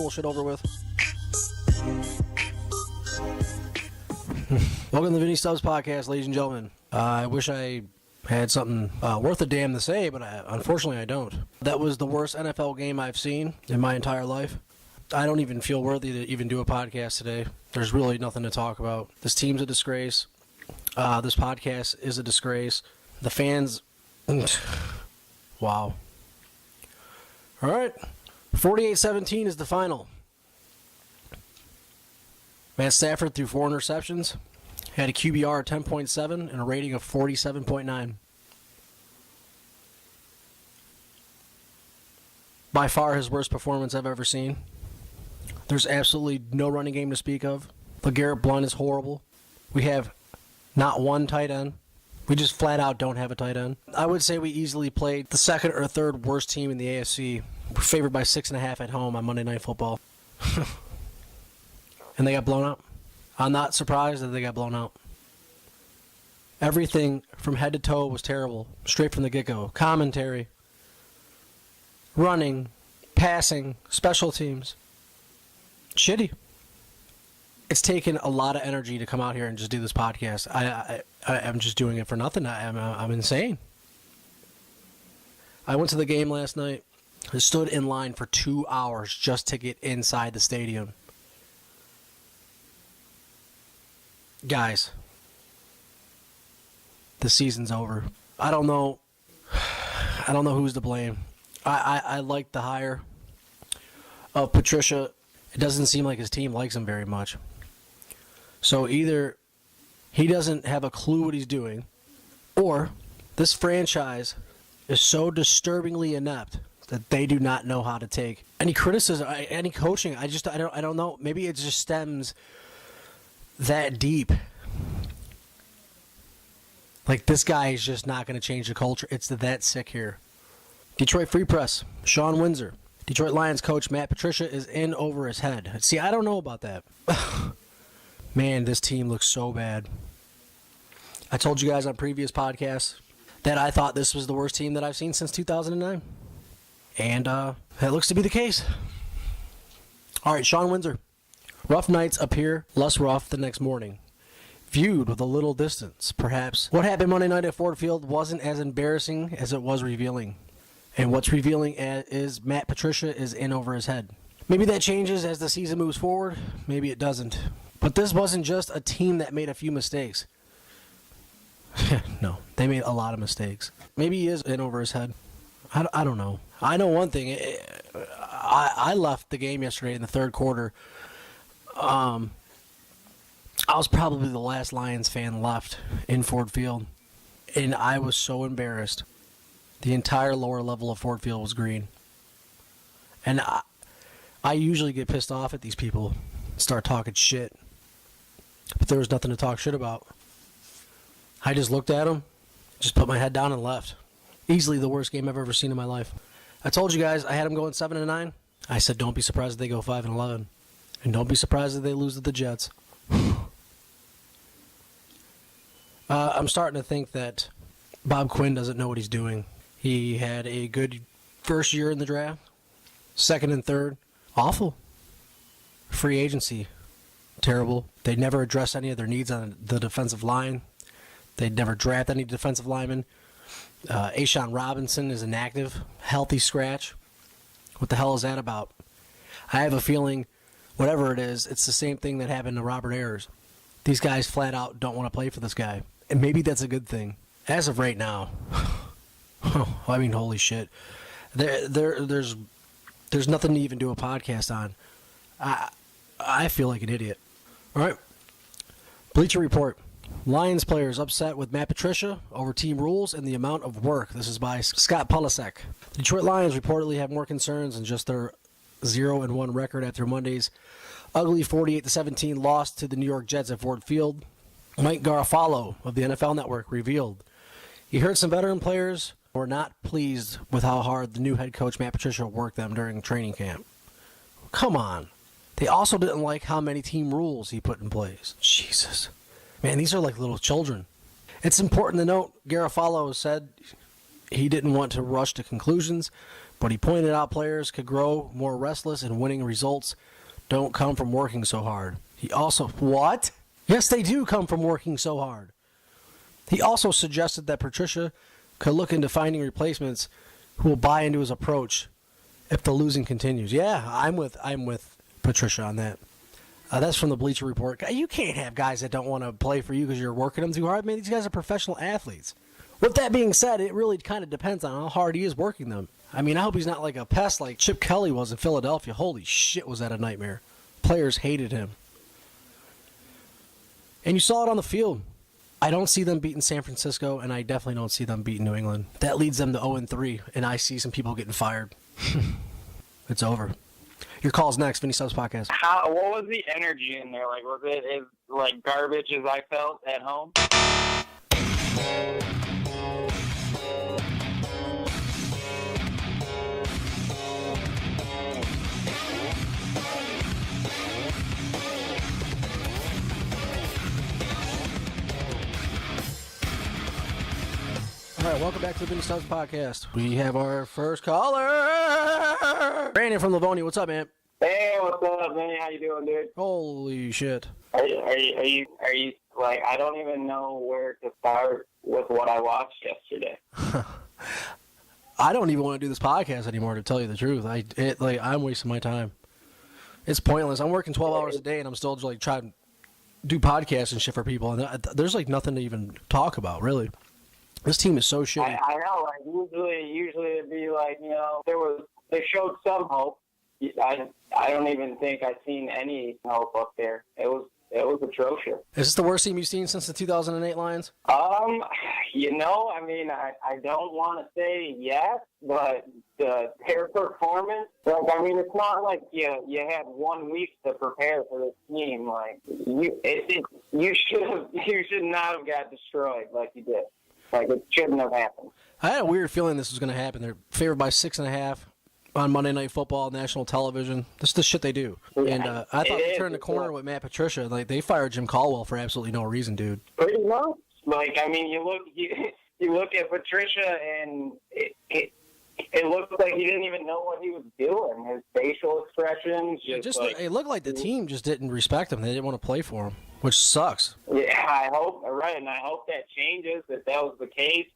bullshit over with. Welcome to the Vinny Stubbs podcast, ladies and gentlemen. I wish I had something worth a damn to say, but unfortunately I don't. That was the worst NFL game I've seen in my entire life. I don't even feel worthy to even do a podcast today. There's really nothing to talk about. This team's a disgrace. This podcast is a disgrace. The fans... Wow. All right. 48-17 is the final. Matt Stafford threw 4 interceptions, had a QBR of 10.7 and a rating of 47.9. By far his worst performance I've ever seen. There's absolutely no running game to speak of. LeGarrette Blount is horrible. We have not one tight end. We just flat out don't have a tight end. I would say we easily played the second or third worst team in the AFC. We're favored by 6.5 at home on Monday Night Football. And they got blown out. I'm not surprised that they got blown out. Everything from head to toe was terrible, straight from the get-go. Commentary, running, passing, special teams. Shitty. It's taken a lot of energy to come out here and just do this podcast. I'm just doing it for nothing. I'm insane. I went to the game last night. I stood in line for 2 hours just to get inside the stadium. Guys, the season's over. I don't know who's to blame. I like the hire of Patricia. It doesn't seem like his team likes him very much. So either he doesn't have a clue what he's doing, or this franchise is so disturbingly inept that they do not know how to take any criticism, any coaching. I don't know. Maybe it just stems that deep. Like, this guy is just not going to change the culture. It's that sick here. Detroit Free Press, Sean Windsor. Detroit Lions coach Matt Patricia is in over his head. See, I don't know about that. Man, this team looks so bad. I told you guys on previous podcasts that I thought this was the worst team that I've seen since 2009. And that looks to be the case. All right, Sean Windsor. Rough nights appear less rough the next morning. Viewed with a little distance, perhaps what happened Monday night at Ford Field wasn't as embarrassing as it was revealing. And what's revealing is Matt Patricia is in over his head. Maybe that changes as the season moves forward. Maybe it doesn't. But this wasn't just a team that made a few mistakes. No, they made a lot of mistakes. Maybe he is in over his head. I don't know. I know one thing. I left the game yesterday in the third quarter. I was probably the last Lions fan left in Ford Field, and I was so embarrassed. The entire lower level of Ford Field was green. And I usually get pissed off at these people, start talking shit. But there was nothing to talk shit about. I just looked at them, just put my head down and left. Easily the worst game I've ever seen in my life. I told you guys I had them going 7-9. I said don't be surprised if they go 5-11. And don't be surprised if they lose to the Jets. I'm starting to think that Bob Quinn doesn't know what he's doing. He had a good first year in the draft. Second and third, awful. Free agency, terrible. They never addressed any of their needs on the defensive line. They never draft any defensive linemen. A'Shawn Robinson is inactive, healthy scratch. What the hell is that about? I have a feeling, whatever it is, it's the same thing that happened to Robert Ayers. These guys flat out don't want to play for this guy. And maybe that's a good thing. As of right now, I mean, holy shit. There's nothing to even do a podcast on. I feel like an idiot. All right. Bleacher Report. Lions players upset with Matt Patricia over team rules and the amount of work. This is by Scott Polasek. The Detroit Lions reportedly have more concerns than just their 0-1 record after Monday's ugly 48-17 loss to the New York Jets at Ford Field. Mike Garafolo of the NFL Network revealed he heard some veteran players were not pleased with how hard the new head coach Matt Patricia worked them during training camp. Come on. They also didn't like how many team rules he put in place. Jesus. Man, these are like little children. It's important to note, Garafolo said he didn't want to rush to conclusions, But he pointed out players could grow more restless and winning results don't come from working so hard. He also... What? Yes, they do come from working so hard. He also suggested that Patricia could look into finding replacements who will buy into his approach if the losing continues. Yeah, I'm with Patricia on that. That's from the Bleacher Report. You can't have guys that don't want to play for you because you're working them too hard. Man, these guys are professional athletes. With that being said, it really kind of depends on how hard he is working them. I mean, I hope he's not like a pest like Chip Kelly was in Philadelphia. Holy shit, was that a nightmare. Players hated him. And you saw it on the field. I don't see them beating San Francisco, and I definitely don't see them beating New England. That leads them to 0-3, and I see some people getting fired. It's over. Your call's next, Vinny Stubbs Podcast. What was the energy in there? Like, was it as like garbage as I felt at home? All right, welcome back to the Vinny Stubbs Podcast. We have our first caller, Brandon from Livonia. What's up, man? Hey, what's up, Vinny? How you doing, dude? Holy shit! Are you like? I don't even know where to start with what I watched yesterday. I don't even want to do this podcast anymore, to tell you the truth. I'm wasting my time. It's pointless. I'm working 12 hours a day, and I'm still just like trying to do podcasts and shit for people, and there's like nothing to even talk about, really. This team is so shitty. I know. Like usually it'd be like, you know, they showed some hope. I don't even think I've seen any hope up there. It was atrocious. Is this the worst team you've seen since the 2008 Lions? You know, I mean, I don't want to say yes, but their performance, like, I mean, it's not like you had 1 week to prepare for this team. Like, you should not have got destroyed like you did. Like, it shouldn't have happened. I had a weird feeling this was going to happen. They're favored by 6.5 on Monday Night Football, national television. This is the shit they do. Yeah, and I thought they turned the corner with Matt Patricia. Like, they fired Jim Caldwell for absolutely no reason, dude. Pretty much. Like, I mean, you look at Patricia, and it looks like he didn't even know what he was doing. His facial expressions. It looked like the team just didn't respect him. They didn't want to play for him, which sucks. Yeah, I hope that changes. If that was the case,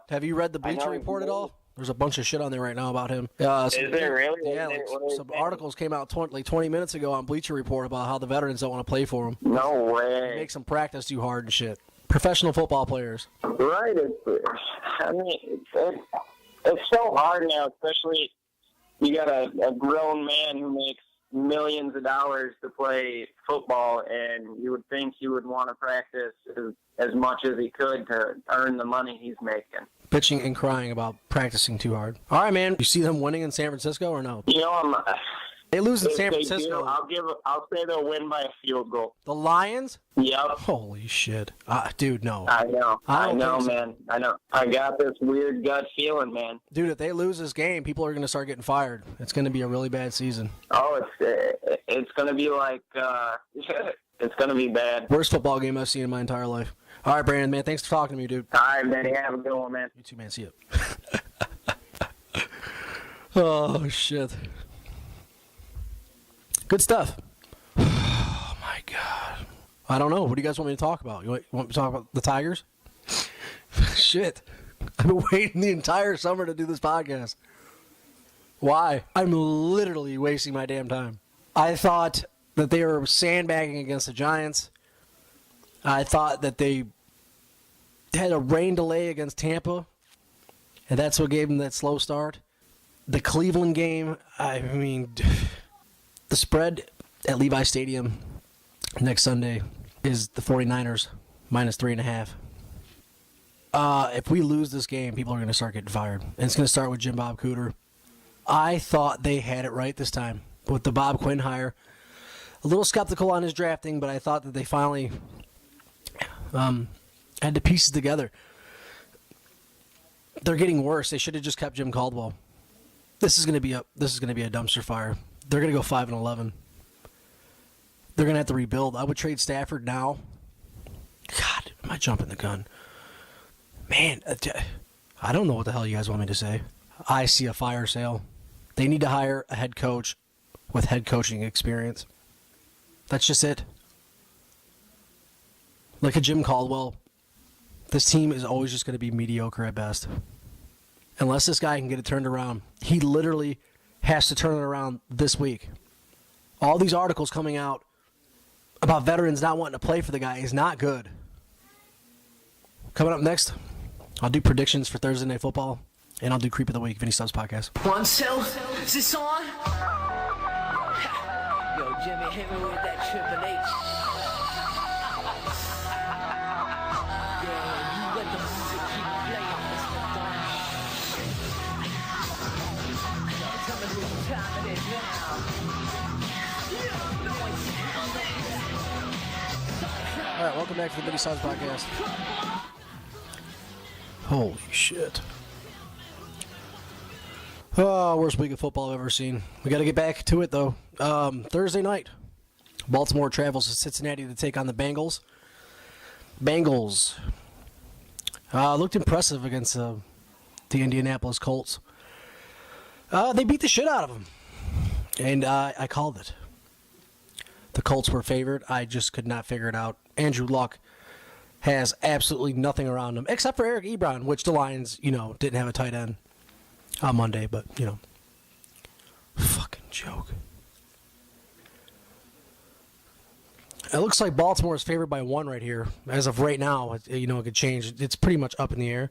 have you read the Bleacher Report at all? There's a bunch of shit on there right now about him. Is there really? Yeah, some articles came out 20 minutes ago on Bleacher Report about how the veterans don't want to play for him. No way. It makes them practice too hard and shit. Professional football players. Right. I mean, it's so hard now, especially you got a grown man who makes millions of dollars to play football, and you would think he would want to practice as much as he could to earn the money he's making. Bitching and crying about practicing too hard. All right, man. You see them winning in San Francisco or no? You know, they lose in San Francisco. I'll say they'll win by a field goal. The Lions? Yep. Holy shit. Dude, no. I know, man. I know. I got this weird gut feeling, man. Dude, if they lose this game, people are going to start getting fired. It's going to be a really bad season. Oh, it's going to be like, it's going to be bad. Worst football game I've seen in my entire life. All right, Brandon, man. Thanks for talking to me, dude. All right, Vinny. Have a good one, man. You too, man. See ya. Oh, shit. Good stuff. Oh, my God. I don't know. What do you guys want me to talk about? You want me to talk about the Tigers? Shit. I've been waiting the entire summer to do this podcast. Why? I'm literally wasting my damn time. I thought that they were sandbagging against the Giants. I thought that they had a rain delay against Tampa, and that's what gave them that slow start. The Cleveland game, I mean, the spread at Levi Stadium next Sunday is the 49ers minus 3.5. If we lose this game, people are going to start getting fired. And it's going to start with Jim Bob Cooter. I thought they had it right this time with the Bob Quinn hire. A little skeptical on his drafting, but I thought that they finally had the pieces together. They're getting worse. They should have just kept Jim Caldwell. This is going to be a dumpster fire. They're going to go 5-11. They're going to have to rebuild. I would trade Stafford now. God, am I jumping the gun? Man, I don't know what the hell you guys want me to say. I see a fire sale. They need to hire a head coach with head coaching experience. That's just it. Like a Jim Caldwell, this team is always just going to be mediocre at best. Unless this guy can get it turned around. He literally has to turn it around this week. All these articles coming out about veterans not wanting to play for the guy is not good. Coming up next, I'll do predictions for Thursday Night Football, and I'll do Creep of the Week, Vinny Stubbs Podcast. 1, 2, is this on? Yo, Jimmy, hit me with that Triple H. Yeah, you let the music keep playing, Mr. Don. Yo, tell me what time it is now. All right, welcome back to the Vinny Stubbs Podcast. Holy shit. Oh, worst week of football I've ever seen. We got to get back to it, though. Thursday night, Baltimore travels to Cincinnati to take on the Bengals. Bengals looked impressive against the Indianapolis Colts. They beat the shit out of them. And I called it. The Colts were favored. I just could not figure it out. Andrew Luck has absolutely nothing around him, except for Eric Ebron, which the Lions, didn't have a tight end on Monday, but, fucking joke. It looks like Baltimore is favored by 1 right here. As of right now, it could change. It's pretty much up in the air.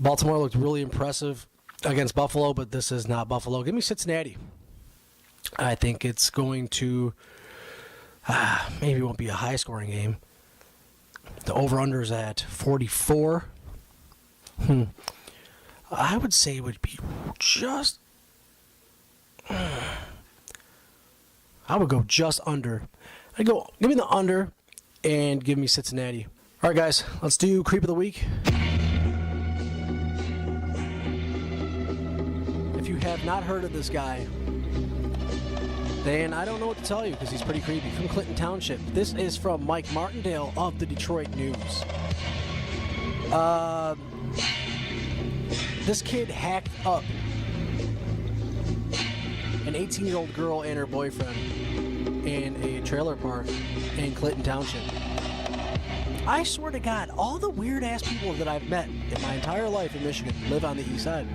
Baltimore looked really impressive against Buffalo, but this is not Buffalo. Give me Cincinnati. I think it's going to maybe it won't be a high-scoring game. The over-under is at 44. I would say it would be just... I would go just under. Give me the under and give me Cincinnati. All right, guys, let's do Creep of the Week. If you have not heard of this guy, then I don't know what to tell you because he's pretty creepy. From Clinton Township. This is from Mike Martindale of the Detroit News. This kid hacked up an 18-year-old girl and her boyfriend in a trailer park in Clinton Township. I swear to God, all the weird-ass people that I've met in my entire life in Michigan live on the east side.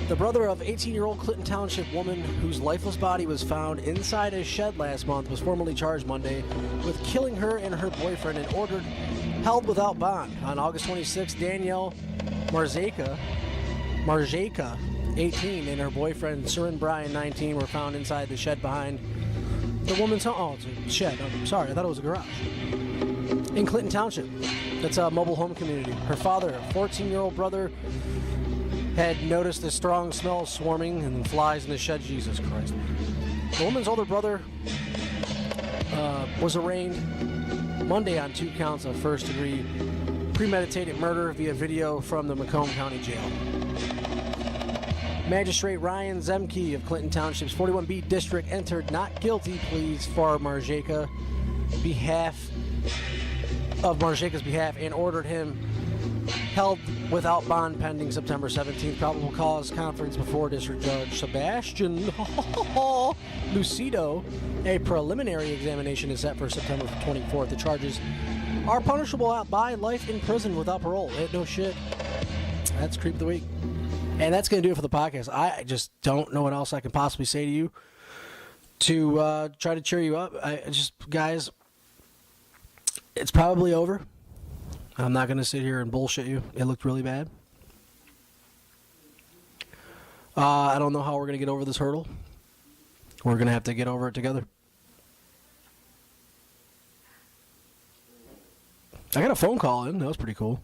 The brother of 18-year-old Clinton Township woman whose lifeless body was found inside a shed last month was formally charged Monday with killing her and her boyfriend and ordered held without bond. On August 26, Danielle Marzeka, 18, and her boyfriend Surin Bryan, 19, were found inside the shed behind the woman's home. Oh, it's a shed. I'm sorry, I thought it was a garage. In Clinton Township. That's a mobile home community. Her father, a 14-year-old brother, had noticed a strong smell swarming and flies in the shed. Jesus Christ. The woman's older brother was arraigned Monday on 2 counts of first-degree premeditated murder via video from the Macomb County Jail. Magistrate Ryan Zemke of Clinton Township's 41B district entered not guilty pleas for Marzeka's behalf and ordered him held without bond pending September 17th. Probable cause conference before District Judge Sebastian Lucido. A preliminary examination is set for September 24th. The charges are punishable by life in prison without parole. No shit. That's Creep of the Week. And that's going to do it for the podcast. I just don't know what else I can possibly say to you to try to cheer you up. Guys, it's probably over. I'm not going to sit here and bullshit you. It looked really bad. I don't know how we're going to get over this hurdle. We're going to have to get over it together. I got a phone call in. That was pretty cool.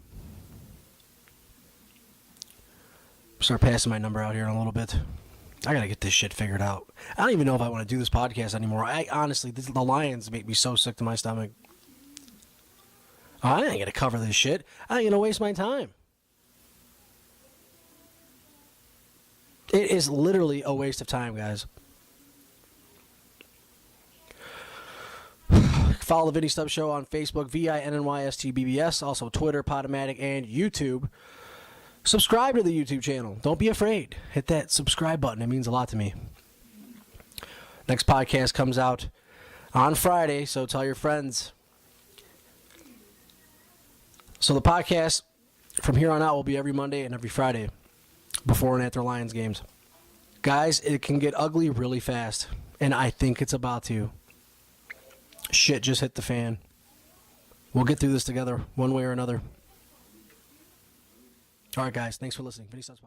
Start passing my number out here in a little bit. I got to get this shit figured out. I don't even know if I want to do this podcast anymore. Honestly, the Lions make me so sick to my stomach. I ain't going to cover this shit. I ain't going to waste my time. It is literally a waste of time, guys. Follow the Vinny Stubbs Show on Facebook, VINNYSTBBS, also Twitter, Podomatic, and YouTube. Subscribe to the YouTube channel. Don't be afraid. Hit that subscribe button. It means a lot to me. Next podcast comes out on Friday, so tell your friends. So the podcast from here on out will be every Monday and every Friday before and after Lions games. Guys, it can get ugly really fast, and I think it's about to. Shit just hit the fan. We'll get through this together one way or another. All right, guys. Thanks for listening. Vinny Stubbs Podcast.